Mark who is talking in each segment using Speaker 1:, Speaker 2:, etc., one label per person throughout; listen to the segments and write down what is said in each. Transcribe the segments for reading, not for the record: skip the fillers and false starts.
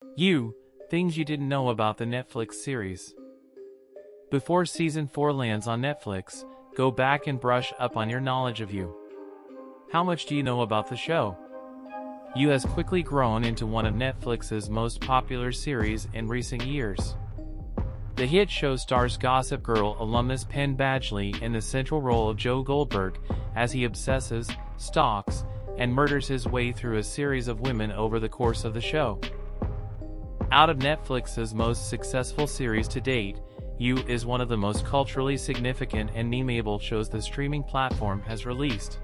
Speaker 1: Things you didn't know about the Netflix series. Before season 4 lands on Netflix, go back and brush up on your knowledge of You. How much do you know about the show? You has quickly grown into one of Netflix's most popular series in recent years. The hit show stars Gossip Girl alumnus Penn Badgley in the central role of Joe Goldberg as he obsesses, stalks, and murders his way through a series of women over the course of the show. Out of Netflix's most successful series to date, You is one of the most culturally significant and memeable shows the streaming platform has released.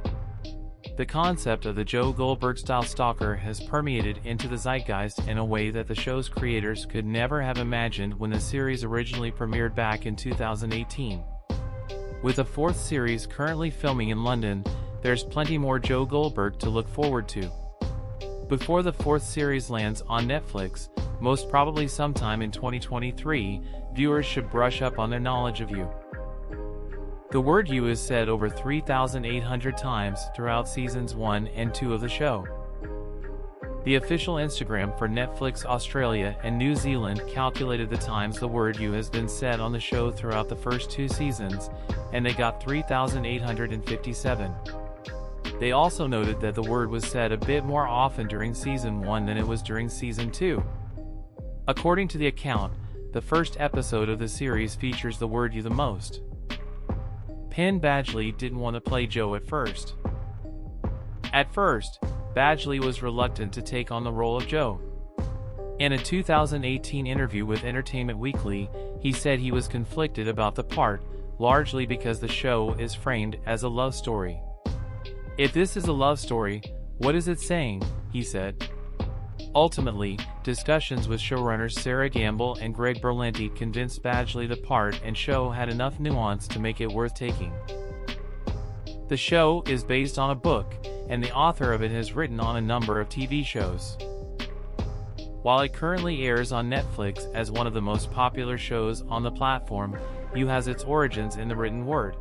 Speaker 1: The concept of the Joe Goldberg-style stalker has permeated into the zeitgeist in a way that the show's creators could never have imagined when the series originally premiered back in 2018. With a fourth series currently filming in London, there's plenty more Joe Goldberg to look forward to. Before the fourth series lands on Netflix, most probably sometime in 2023, viewers should brush up on their knowledge of You. The word You is said over 3,800 times throughout seasons 1 and 2 of the show. The official Instagram for Netflix Australia and New Zealand calculated the times the word You has been said on the show throughout the first 2 seasons, and they got 3,857. They also noted that the word was said a bit more often during season 1 than it was during season 2. According to the account, the first episode of the series features the word You the most. Penn Badgley didn't want to play Joe at first. At first, Badgley was reluctant to take on the role of Joe. In a 2018 interview with Entertainment Weekly, he said he was conflicted about the part, largely because the show is framed as a love story. "If this is a love story, what is it saying?" he said. Ultimately, discussions with showrunners Sarah Gamble and Greg Berlanti convinced Badgley the part and show had enough nuance to make it worth taking. The show is based on a book, and the author of it has written on a number of TV shows. While it currently airs on Netflix as one of the most popular shows on the platform, You has its origins in the written word.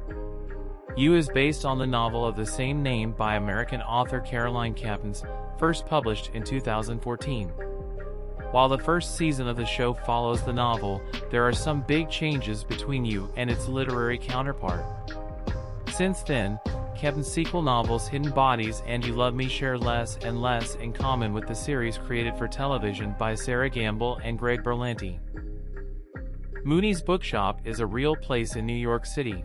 Speaker 1: You is based on the novel of the same name by American author Caroline Kepnes, first published in 2014. While the first season of the show follows the novel, there are some big changes between You and its literary counterpart. Since then, Kepnes' sequel novels Hidden Bodies and You Love Me share less and less in common with the series created for television by Sarah Gamble and Greg Berlanti. Mooney's Bookshop is a real place in New York City.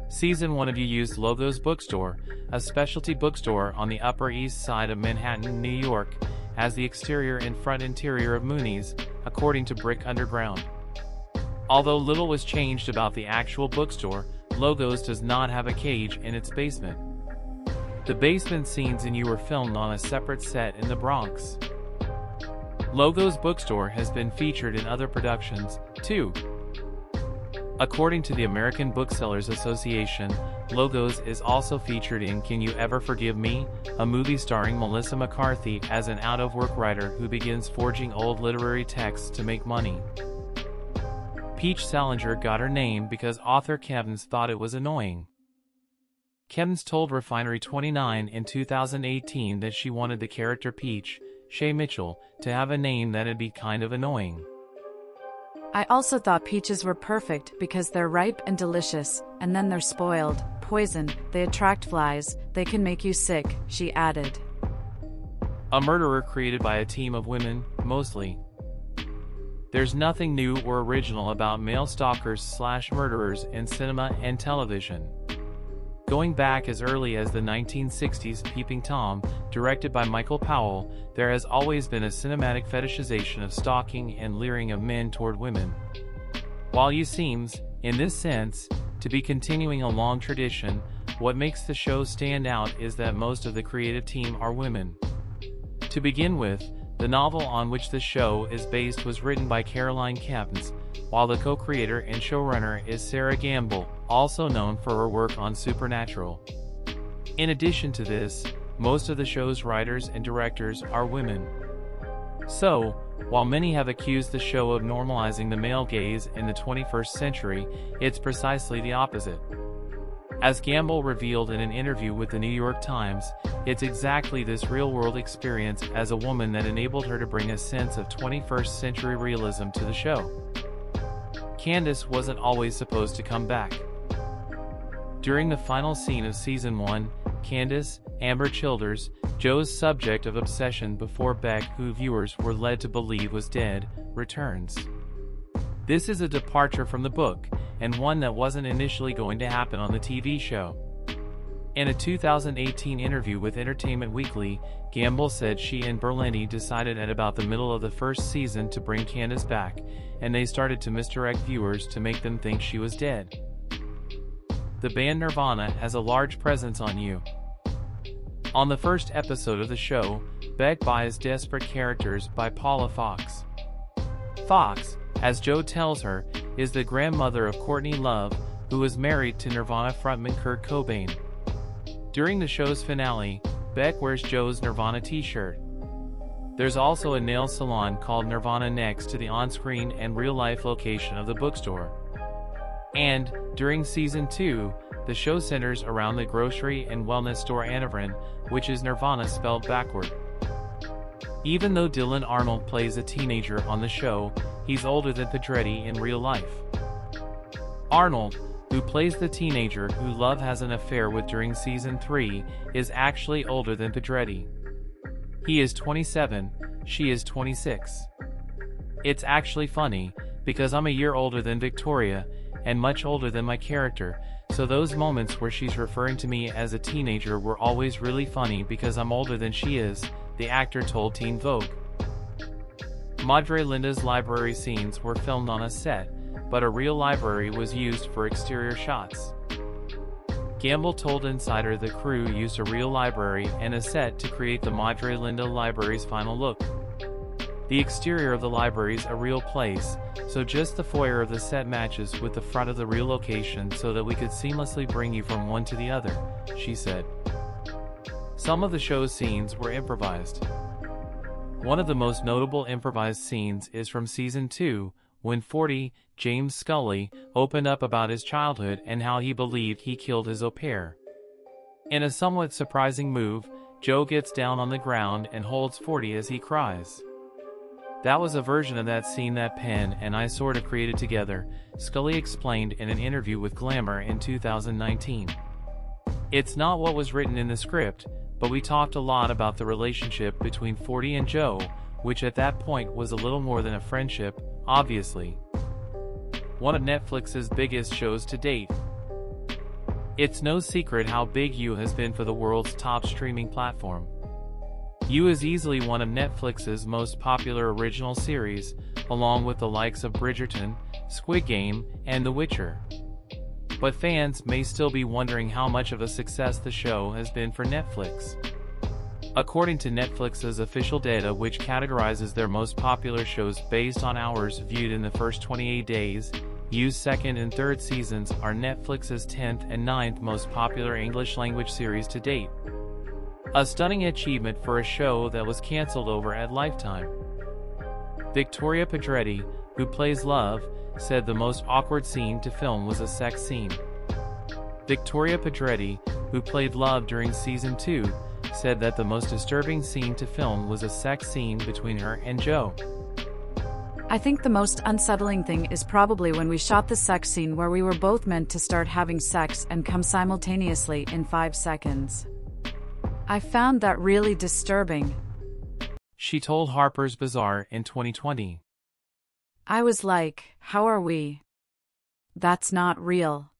Speaker 1: Season 1 of You used Logos Bookstore, a specialty bookstore on the Upper East Side of Manhattan, New York, as the exterior and front interior of Mooney's, according to Brick Underground. Although little was changed about the actual bookstore, Logos does not have a cage in its basement. The basement scenes in You were filmed on a separate set in the Bronx. Logos Bookstore has been featured in other productions, too. According to the American Booksellers Association, Logos is also featured in Can You Ever Forgive Me?, a movie starring Melissa McCarthy as an out-of-work writer who begins forging old literary texts to make money. Peach Salinger got her name because author Kepnes thought it was annoying. Kepnes told Refinery 29 in 2018 that she wanted the character Peach, Shay Mitchell, to have a name that'd be kind of annoying.
Speaker 2: "I also thought peaches were perfect because they're ripe and delicious, and then they're spoiled, poison, they attract flies, they can make you sick," she added.
Speaker 1: A murderer created by a team of women, mostly. There's nothing new or original about male stalkers/murderers in cinema and television. Going back as early as the 1960s, Peeping Tom, directed by Michael Powell, there has always been a cinematic fetishization of stalking and leering of men toward women. While You seems, in this sense, to be continuing a long tradition, what makes the show stand out is that most of the creative team are women. To begin with, the novel on which the show is based was written by Caroline Kepnes, while the co-creator and showrunner is Sarah Gamble, also known for her work on Supernatural. In addition to this, most of the show's writers and directors are women. So, while many have accused the show of normalizing the male gaze in the 21st century, it's precisely the opposite. As Gamble revealed in an interview with the New York Times, it's exactly this real-world experience as a woman that enabled her to bring a sense of 21st century realism to the show. Candace wasn't always supposed to come back. During the final scene of Season 1, Candace, Amber Childers, Joe's subject of obsession before Beck, who viewers were led to believe was dead, returns. This is a departure from the book, and one that wasn't initially going to happen on the TV show. In a 2018 interview with Entertainment Weekly, Gamble said she and Berlanti decided at about the middle of the first season to bring Candace back, and they started to misdirect viewers to make them think she was dead. The band Nirvana has a large presence on You. On the first episode of the show, Beck buys Desperate Characters by Paula Fox. Fox, as Joe tells her, is the grandmother of Courtney Love, who was married to Nirvana frontman Kurt Cobain. During the show's finale, Beck wears Joe's Nirvana t-shirt. There's also a nail salon called Nirvana next to the on-screen and real-life location of the bookstore. And, during Season 2, the show centers around the grocery and wellness store Anavaran, which is Nirvana spelled backward. Even though Dylan Arnold plays a teenager on the show, he's older than Pedretti in real life. Arnold, who plays the teenager who Love has an affair with during Season 3, is actually older than Pedretti. He is 27, she is 26. It's actually funny, because I'm a year older than Victoria, and much older than my character, so those moments where she's referring to me as a teenager were always really funny because I'm older than she is, the actor told Teen Vogue. Madre Linda's library scenes were filmed on a set, but a real library was used for exterior shots. Gamble told Insider the crew used a real library and a set to create the Madre Linda Library's final look. The exterior of the library is a real place, so just the foyer of the set matches with the front of the real location so that we could seamlessly bring you from one to the other, she said. Some of the show's scenes were improvised. One of the most notable improvised scenes is from Season 2, when 40, James Scully, opened up about his childhood and how he believed he killed his au pair. In a somewhat surprising move, Joe gets down on the ground and holds 40 as he cries. That was a version of that scene that Penn and I sorta created together, Scully explained in an interview with Glamour in 2019. It's not what was written in the script, but we talked a lot about the relationship between 40 and Joe, which at that point was a little more than a friendship, obviously. One of Netflix's biggest shows to date. It's no secret how big You has been for the world's top streaming platform. You is easily one of Netflix's most popular original series, along with the likes of Bridgerton, Squid Game, and The Witcher. But fans may still be wondering how much of a success the show has been for Netflix. According to Netflix's official data, which categorizes their most popular shows based on hours viewed in the first 28 days, You's second and third seasons are Netflix's 10th and 9th most popular English-language series to date. A stunning achievement for a show that was canceled over at Lifetime. Victoria Pedretti, who plays Love, said the most awkward scene to film was a sex scene. Victoria Pedretti, who played Love during Season 2, said that the most disturbing scene to film was a sex scene between her and Joe.
Speaker 2: I think the most unsettling thing is probably when we shot the sex scene where we were both meant to start having sex and come simultaneously in 5 seconds. I found that really disturbing.
Speaker 1: She told Harper's Bazaar in 2020.
Speaker 2: I was like, how are we? That's not real.